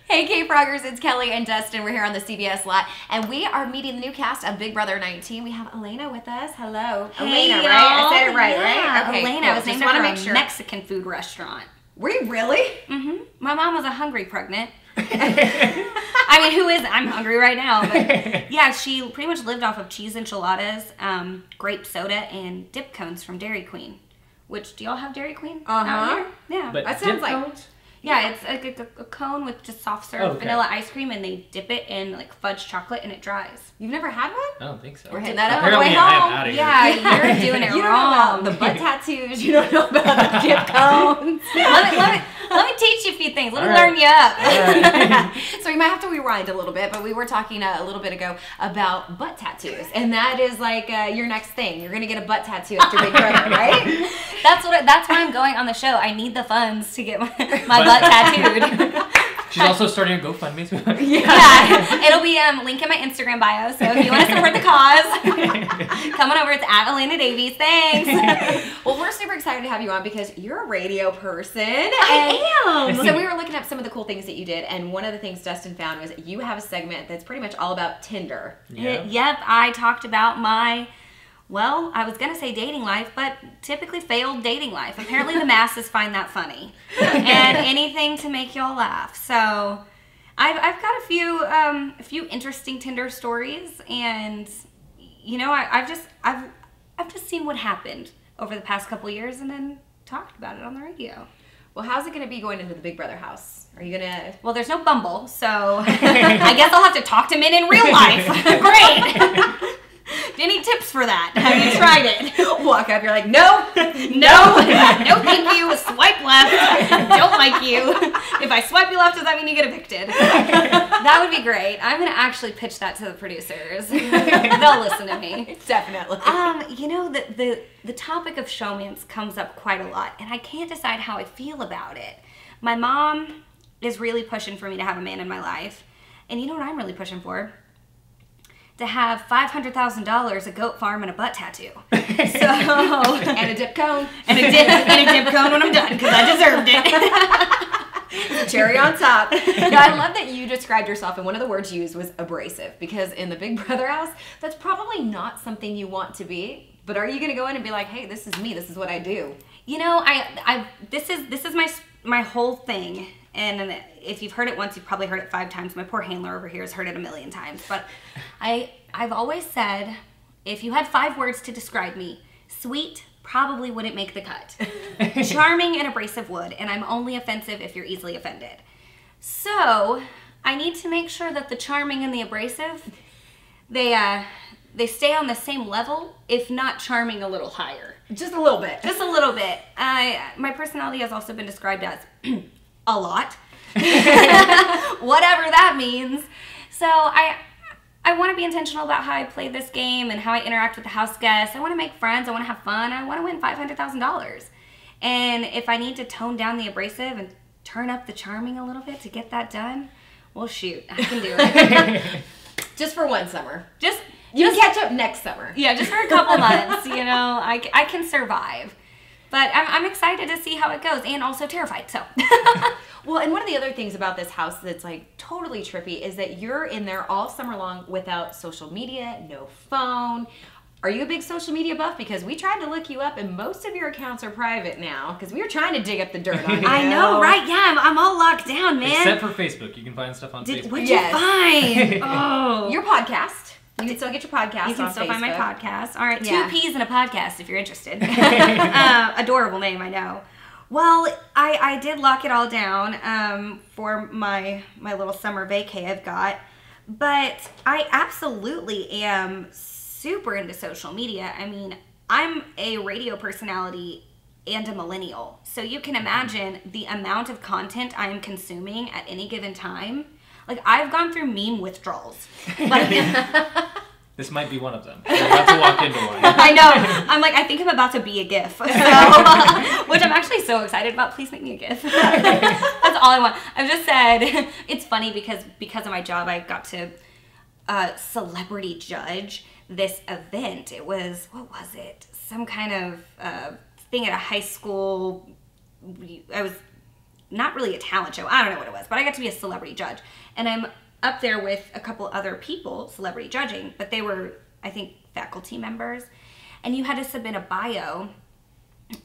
Hey K-Proggers, it's Kelly and Dustin. We're here on the CBS lot, and we are meeting the new cast of Big Brother 19. We have Elena with us. Hello. Hey, Elena, right? I said it right, yeah. right? Okay, Elena. cool. I was named after a Mexican food restaurant. Were you really? Mm-hmm. My mom was a hungry pregnant. I mean, who isn't? I'm hungry right now. But yeah, she pretty much lived off of cheese enchiladas, grape soda, and dip cones from Dairy Queen. Which, do y'all have Dairy Queen out here? Yeah. But that sounds like... cones? Yeah, it's like a cone with just soft serve vanilla ice cream, and they dip it in like fudge chocolate, and it dries. You've never had one? I don't think so. We're hitting that up on the Apparently way I am home. out of here. Yeah, you're doing it You don't wrong. know about the butt tattoos. You don't know about the dip cones. let me teach you a few things. Let me All right. learn you up. All right. So we might have to rewind a little bit, but we were talking a little bit ago about butt tattoos, and that is like your next thing. You're gonna get a butt tattoo after Big Brother, right? That's why I'm going on the show. I need the funds to get my butt tattooed. She's also starting a GoFundMe. Yeah, it'll be link in my Instagram bio. So if you want to support the cause, come on over. It's at Elena Davies. Thanks. Well, we're super excited to have you on because you're a radio person. I am. So we were looking up some of the cool things that you did, and one of the things Dustin found was you have a segment that's pretty much all about Tinder. Yep, I talked about my, well, I was going to say dating life, but typically failed dating life. Apparently the masses find that funny. And anything to make y'all laugh. So I've got a few interesting Tinder stories, and you know, I've just seen what happened over the past couple years and then talked about it on the radio. Well, how's it going to be going into the Big Brother house? Are you going to... Well, there's no Bumble, so I guess I'll have to talk to men in real life. Great. Any tips for that? Have you tried it? Walk up, you're like, no, no, thank you. Swipe left. Don't like you. If I swipe you left, does that mean you get evicted? That would be great. I'm gonna actually pitch that to the producers. They'll listen to me. Definitely. You know, the topic of showmance comes up quite a lot, and I can't decide how I feel about it. My mom is really pushing for me to have a man in my life, and you know what I'm really pushing for? To have $500,000, a goat farm, and a butt tattoo. So and a dip cone. And a dip cone when I'm done, because I deserved it. Cherry on top. No, I love that you described yourself, and one of the words used was abrasive, because in the Big Brother house, that's probably not something you want to be. But are you going to go in and be like, hey, this is me, this is what I do? You know, this is my whole thing. And if you've heard it once, you've probably heard it 5 times. My poor handler over here has heard it a million times. But I've always said, if you had 5 words to describe me, sweet probably wouldn't make the cut. Charming and abrasive would, and I'm only offensive if you're easily offended. So I need to make sure that the charming and the abrasive, they stay on the same level, if not charming a little higher. Just a little bit. Just a little bit. My personality has also been described as a lot. Whatever that means. So I want to be intentional about how I play this game and how I interact with the house guests. I want to make friends. I want to have fun. I want to win $500,000. And if I need to tone down the abrasive and turn up the charming a little bit to get that done, well, shoot, I can do it. Just for one summer. You can catch up next summer. Yeah, just for a couple months, you know, I can survive. But I'm excited to see how it goes, and also terrified, so. Well, and one of the other things about this house that's like totally trippy is that you're in there all summer long without social media, no phone. Are you a big social media buff? Because we tried to look you up, and most of your accounts are private now, because we were trying to dig up the dirt on you. I know, right? Yeah, I'm all locked down, man. Except for Facebook. You can find stuff on Facebook. What'd you find? Oh. Your podcast. You can still get your podcast on Facebook. You can still find my podcast. All right, Yeah. 2 P's in a podcast if you're interested. Adorable name, I know. Well, I did lock it all down for my little summer vacay I've got. But I absolutely am super into social media. I mean, I'm a radio personality and a millennial. So you can imagine the amount of content I am consuming at any given time. Like, I've gone through meme withdrawals. Like, This might be one of them. You're about to walk into one. I know. I'm like, I think I'm about to be a GIF. So, which I'm actually so excited about. Please make me a GIF. That's all I want. I've just said, it's funny because of my job, I got to celebrity judge this event. It was, what was it? Some kind of thing at a high school. not really a talent show. I don't know what it was, but I got to be a celebrity judge. And I'm up there with a couple other people celebrity judging, but they were, I think, faculty members. And you had to submit a bio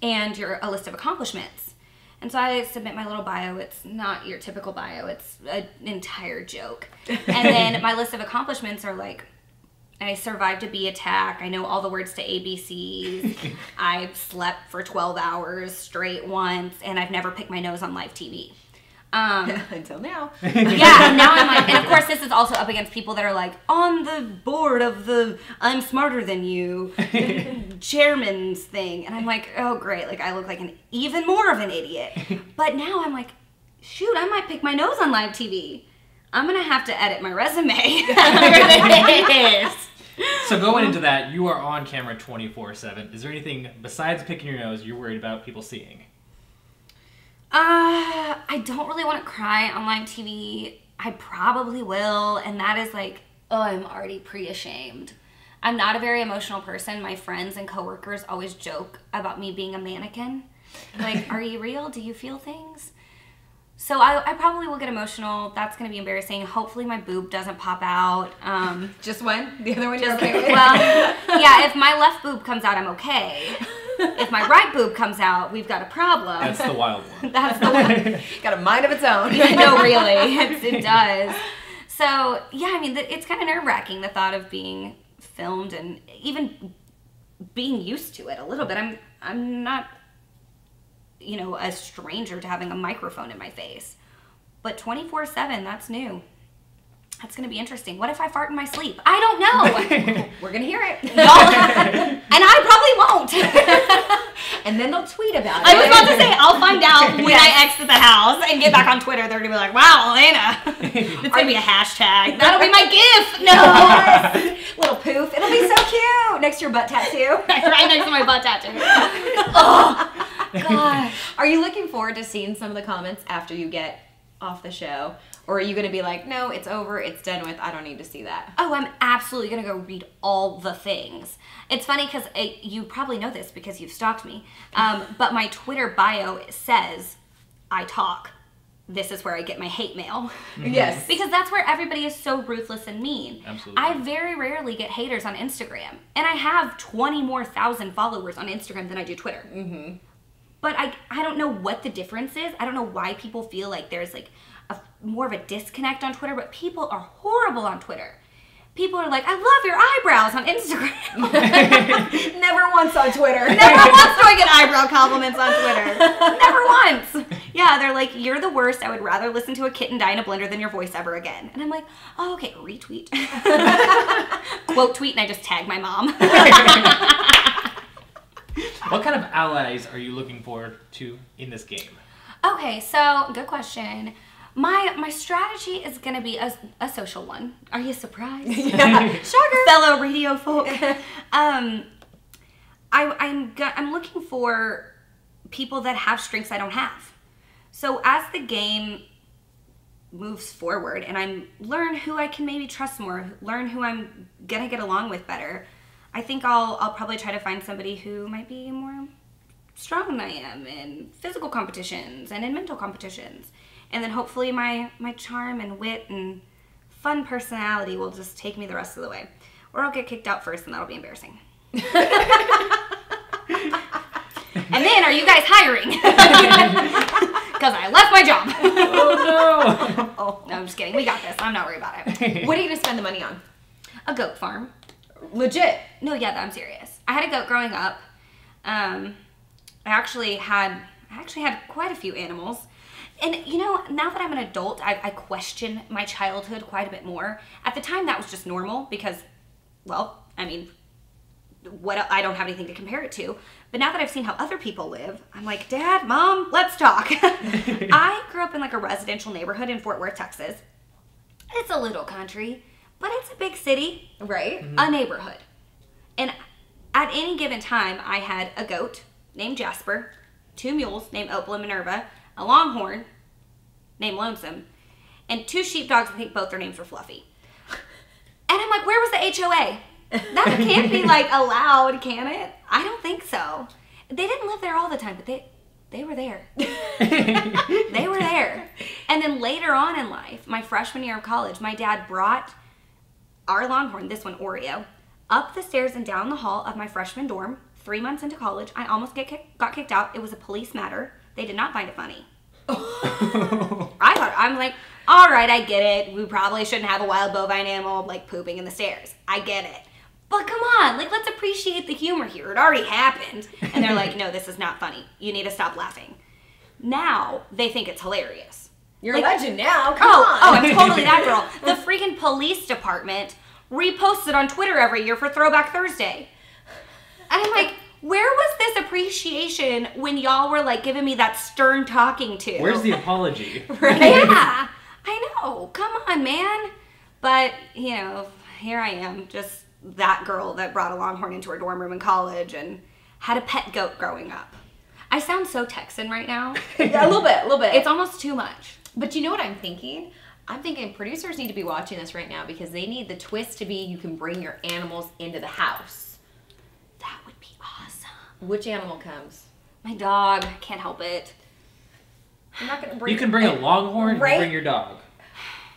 and a list of accomplishments. And so I submit my little bio. It's not your typical bio. It's an entire joke. And then my list of accomplishments are like, I survived a bee attack. I know all the words to ABCs. I've slept for 12 hours straight once, and I've never picked my nose on live TV. Until now. Yeah, and now I'm like, and of course this is also up against people that are like, on the board of the I'm smarter than you chairman's thing. And I'm like, oh great, like I look like even more of an idiot. But now I'm like, shoot, I might pick my nose on live TV. I'm going to have to edit my resume. So going into that, you are on camera 24/7. Is there anything besides picking your nose you're worried about people seeing? I don't really want to cry on live TV. I probably will, and that is like, oh, I'm already pre-ashamed. I'm not a very emotional person. My friends and coworkers always joke about me being a mannequin. Like, are you real? Do you feel things? So I probably will get emotional. That's going to be embarrassing. Hopefully my boob doesn't pop out. Just one? The other one you're okay with? Well, yeah, if my left boob comes out, I'm okay. If my right boob comes out, we've got a problem. That's the wild one. That's the one. Got a mind of its own. No, really. It does. So, yeah, I mean, it's kind of nerve-wracking, the thought of being filmed and even being used to it a little bit. I'm not, you know, a stranger to having a microphone in my face. But 24/7, that's new. That's going to be interesting. What if I fart in my sleep? I don't know. We're going to hear it. And I probably won't. And then they'll tweet about it. I was about to say, I'll find out when I exit the house and get back on Twitter. They're going to be like, wow, Elena. It's going to be a hashtag. That'll be my GIF. No. Little poof. It'll be so cute. Next to your butt tattoo. Right next to my butt tattoo. Oh, God. Are you looking forward to seeing some of the comments after you get off the show? Or are you going to be like, no, it's over, it's done with, I don't need to see that? Oh, I'm absolutely going to go read all the things. It's funny because you probably know this because you've stalked me, but my Twitter bio says, I talk. This is where I get my hate mail. Yes. Because that's where everybody is so ruthless and mean. Absolutely. I very rarely get haters on Instagram. And I have 20 more thousand followers on Instagram than I do Twitter. Mm-hmm. But I don't know what the difference is. I don't know why people feel like there's like more of a disconnect on Twitter, but people are horrible on Twitter. People are like, I love your eyebrows on Instagram. Never once on Twitter. Never once do I get eyebrow compliments on Twitter. Never once. Yeah, they're like, you're the worst. I would rather listen to a kitten die in a blender than your voice ever again. And I'm like, oh, okay, retweet. Quote tweet, and I just tag my mom. What kind of allies are you looking forward to in this game? Okay, so good question. My strategy is going to be a social one. Are you surprised? Yeah. Shocker. Fellow radio folk. I'm looking for people that have strengths I don't have. So as the game moves forward and I learn who I can maybe trust more, learn who I'm going to get along with better, I think I'll probably try to find somebody who might be more strong than I am in physical competitions and in mental competitions. And then hopefully my charm and wit and fun personality will just take me the rest of the way. Or I'll get kicked out first and that'll be embarrassing. And then, are you guys hiring? Because I left my job. Oh no! Oh, no, I'm just kidding. We got this. I'm not worried about it. What are you going to spend the money on? A goat farm. Legit. No, yeah, I'm serious. I had a goat growing up. I actually had quite a few animals. And, you know, now that I'm an adult, I question my childhood quite a bit more. At the time, that was just normal because, well, I mean, I don't have anything to compare it to. But now that I've seen how other people live, I'm like, Dad, Mom, let's talk. I grew up in like a residential neighborhood in Fort Worth, Texas. It's a little country, but it's a big city. Right. A neighborhood. And at any given time, I had a goat named Jasper, 2 mules named Opal and Minerva, a longhorn named Lonesome, and 2 sheepdogs. I think both their names were Fluffy. And I'm like, where was the HOA? That can't be like allowed, can it? I don't think so. They didn't live there all the time, but They were there. They were there. And then later on in life, my freshman year of college, my dad brought our Longhorn, this one, Oreo, up the stairs and down the hall of my freshman dorm. 3 months into college, I almost got kicked out. It was a police matter. They did not find it funny. I'm like, all right, I get it. We probably shouldn't have a wild bovine animal like pooping in the stairs. I get it. But come on, like, let's appreciate the humor here. It already happened. And they're like, no, this is not funny. You need to stop laughing. Now they think it's hilarious. You're like, a legend now. Come on. Oh, I'm totally that girl. The freaking police department reposts it on Twitter every year for Throwback Thursday. And I'm like, where was this appreciation when y'all were like giving me that stern talking to? Where's the apology? Right? Yeah, I know. Come on, man. But, you know, here I am, just that girl that brought a Longhorn into her dorm room in college and had a pet goat growing up. I sound so Texan right now. A little bit. It's almost too much. But you know what I'm thinking? I'm thinking producers need to be watching this right now because they need the twist to be you can bring your animals into the house. That would be awesome. Which animal comes? My dog. Can't help it. I'm not gonna bring. You can bring a Longhorn Right? and bring your dog.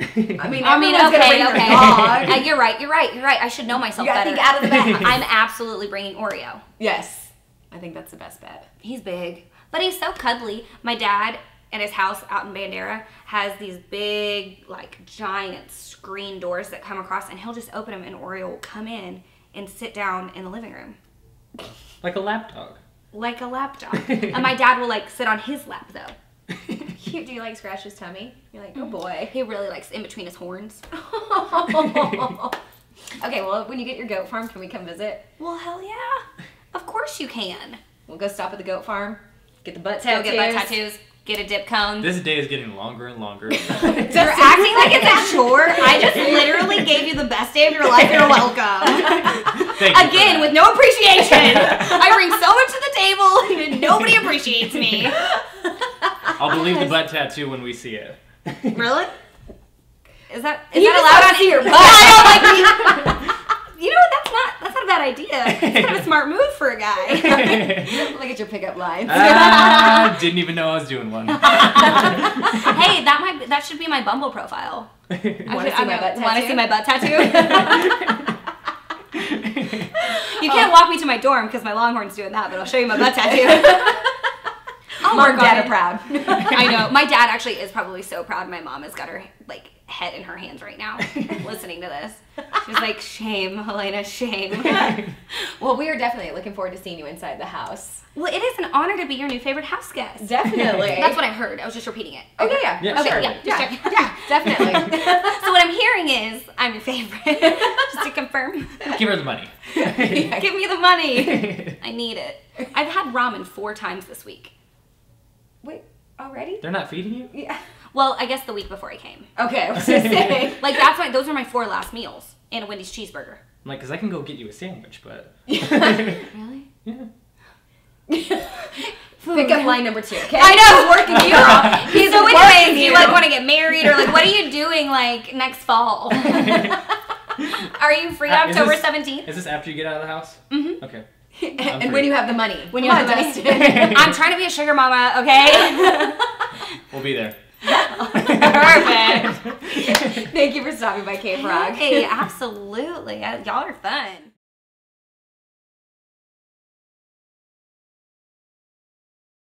I mean, okay. gonna bring their dog. You're right. I should know myself You gotta better. think out of the box. I'm absolutely bringing Oreo. Yes, I think that's the best bet. He's big, but he's so cuddly. My dad at his house out in Bandera has these big, like, giant screen doors that come across, and he'll just open them, and Oreo will come in and sit down in the living room. Like a lap dog. Like a lap dog. And my dad will, like, sit on his lap, though. Cute. Do you like scratch his tummy? You're like, oh boy. He really likes in between his horns. Okay, well, when you get your goat farm, can we come visit? Well, hell yeah. Of course you can. We'll go stop at the goat farm, get the butt Go tattoos. get butt tattoos, get a dip cone. This day is getting longer and longer. You're acting like it's a chore. I just literally gave you the best day of your life. You're welcome. Thank you Again, with no appreciation. I bring so much to the table and nobody appreciates me. I'll believe the butt tattoo when we see it. Really? Is that You just allowed wanna on see your butt. You know what? That's not a bad idea. It's kind of a smart move for a guy. Look at your pickup lines. Didn't even know I was doing one. Hey, that should be my Bumble profile. Want to see my butt tattoo? Want to see my butt tattoo? You can't walk me to my dorm because my Longhorn's doing that, but I'll show you my butt tattoo. Mom and Dad are proud. I know. My dad actually is probably so proud. My mom has got her like head in her hands right now listening to this. She's like, shame, Elena, shame. Well, we are definitely looking forward to seeing you inside the house. Well, it is an honor to be your new favorite house guest. Definitely. That's what I heard. I was just repeating it. Oh, yeah. Yeah, Okay, sure. yeah, just checking. Yeah, definitely. So what I'm hearing is I'm your favorite. Just to confirm. Give her the money. Give me the money. I need it. I've had ramen 4 times this week. Wait, already? They're not feeding you? Yeah. Well, I guess the week before I came. Okay, I was just saying. Like, those are my 4 last meals. And a Wendy's cheeseburger. I'm like, because I can go get you a sandwich, but... Really? Yeah. Pick up line number 2, okay? I know, working you out. He's So working anyways, you you. like want to get married or like what are you doing like next fall? Are you free October 17th? Is this after you get out of the house? Mm-hmm. Okay. And when you have the money. When you have the money. I'm trying to be a sugar mama, okay? We'll be there. Perfect. Thank you for stopping by Cape Rock. Hey, absolutely. Y'all are fun.